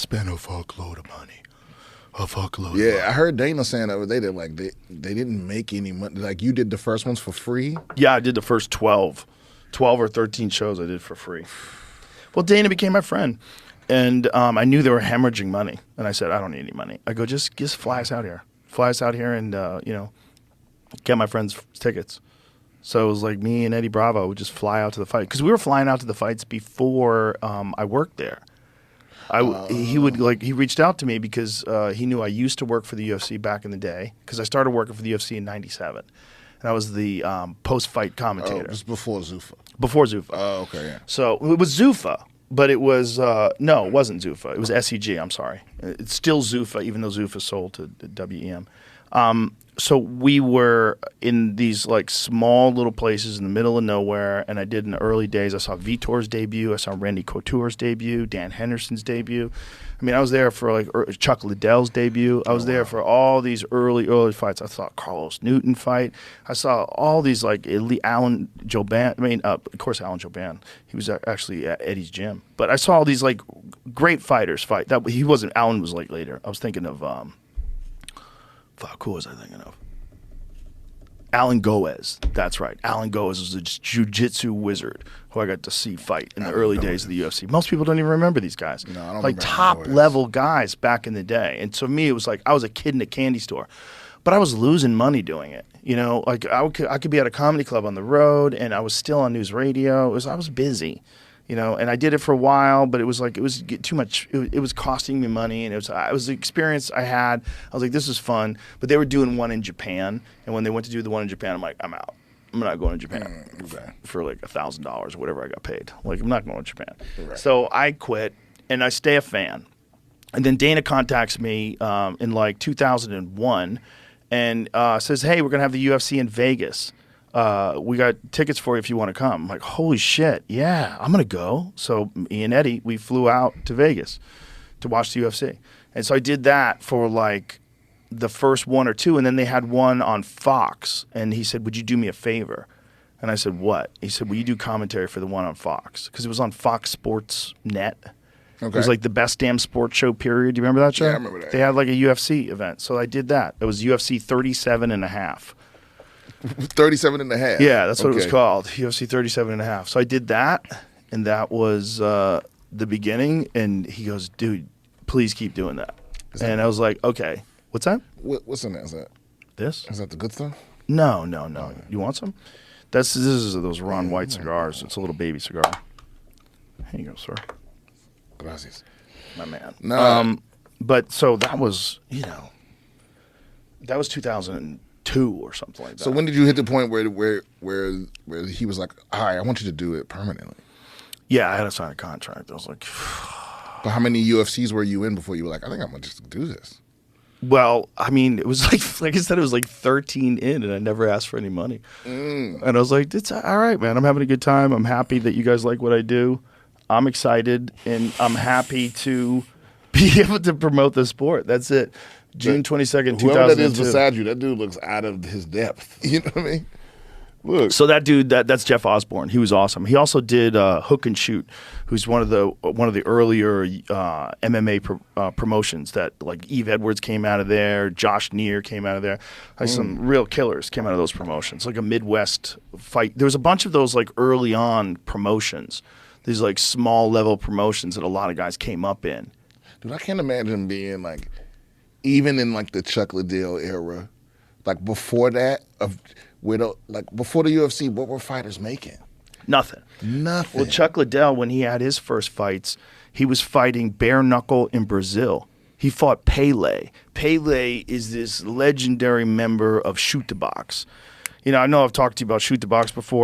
spent a fuckload of money. A fuckload. Yeah, I heard Dana saying the other day that like they didn't make any money. Like you did the first ones for free. Yeah, I did the first 12 or 13 shows I did for free. Well, Dana became my friend, and I knew they were hemorrhaging money, and I said, I don't need any money. I go, just fly us out here. Fly us out here and, get my friends tickets. So it was like me and Eddie Bravo would just fly out to the fight. Because we were flying out to the fights before I worked there. He reached out to me because he knew I used to work for the UFC back in the day. Because I started working for the UFC in '97, and I was the post-fight commentator. Oh, it was before Zuffa. Before Zuffa. Oh, okay, yeah. So it was Zuffa, but it was no, it wasn't Zuffa. It was SEG. I'm sorry. It's still Zuffa, even though Zuffa sold to WEM. So we were in these like small little places in the middle of nowhere, and I did in the early days. I saw Vitor's debut, I saw Randy Couture's debut, Dan Henderson's debut. I mean, I was there for like Chuck Liddell's debut. I was there for all these early fights. I saw Carlos Newton fight. I saw all these like Alan Joban. I mean, of course, Alan Joban. He was actually at Eddie's gym. But I saw all these like great fighters fight. That he wasn't. Alan was like later. I was thinking of. Who was I thinking of? Alan Goez. That's right. Alan Goez was a jiu-jitsu wizard who I got to see fight in the early days of the UFC. Most people don't even remember these guys. No, I don't like remember top-level guys back in the day. And to me, it was like I was a kid in a candy store. But I was losing money doing it. You know, like I could be at a comedy club on the road, and I was still on news radio. I was busy. You know, and I did it for a while, but it was too much. It was costing me money, and it was the experience I had. I was like, this is fun. But they were doing one in Japan, and when they went to do the one in Japan, I'm like, I'm out. I'm not going to Japan for like $1,000 or whatever I got paid. Like, I'm not going to Japan. Right. So I quit, and I stay a fan. And then Dana contacts me in like 2001 and says, hey, we're going to have the UFC in Vegas. We got tickets for you if you want to come. I'm like, holy shit, yeah, I'm going to go. So me and Eddie, we flew out to Vegas to watch the UFC. And so I did that for like the first one or two, and then they had one on Fox. And he said, would you do me a favor? And I said, what? He said, will you do commentary for the one on Fox? Because it was on Fox Sports Net. Okay. It was like the best damn sports show period. Do you remember that show? Yeah, I remember that. They had like a UFC event. So I did that. It was UFC 37 and a half. 37 and a half. Yeah, that's what it was called, UFC 37 and a half. So I did that, and that was the beginning. And he goes, dude, please keep doing that. And I was like, okay. What's that? What's in that? Is that this? Is that the good stuff? No. You want some? This is those Ron White cigars. It's a little baby cigar. Here you go, sir. Gracias. My man. No. But so that was, that was 2002 or something like that. So when did you hit the point where he was like, all right, I want you to do it permanently? Yeah, I had to sign a contract. I was like, but how many UFCs were you in before you were like, I think I'm going to just do this? Well, I mean, it was like I said, it was like 13 in, and I never asked for any money. And I was like, it's all right, man. I'm having a good time. I'm happy that you guys like what I do. I'm excited, and I'm happy to be able to promote the sport. That's it. June 22nd, 2002. Whoever that is beside you, that dude looks out of his depth. You know what I mean? Look. So that dude, that's Jeff Osborne. He was awesome. He also did Hook and Shoot, who's one of the earlier MMA promotions that like Eve Edwards came out of there, Josh Neer came out of there. Like some real killers came out of those promotions. Like a Midwest fight. There was a bunch of those like early on promotions. These like small level promotions that a lot of guys came up in. Dude, I can't imagine being like, even in like the Chuck Liddell era, like before that, before the UFC, what were fighters making? Nothing. Well, Chuck Liddell, when he had his first fights, he was fighting bare knuckle in Brazil. He fought Pele. Pele is this legendary member of Shoot the Box. I know I've talked to you about Shoot the Box before.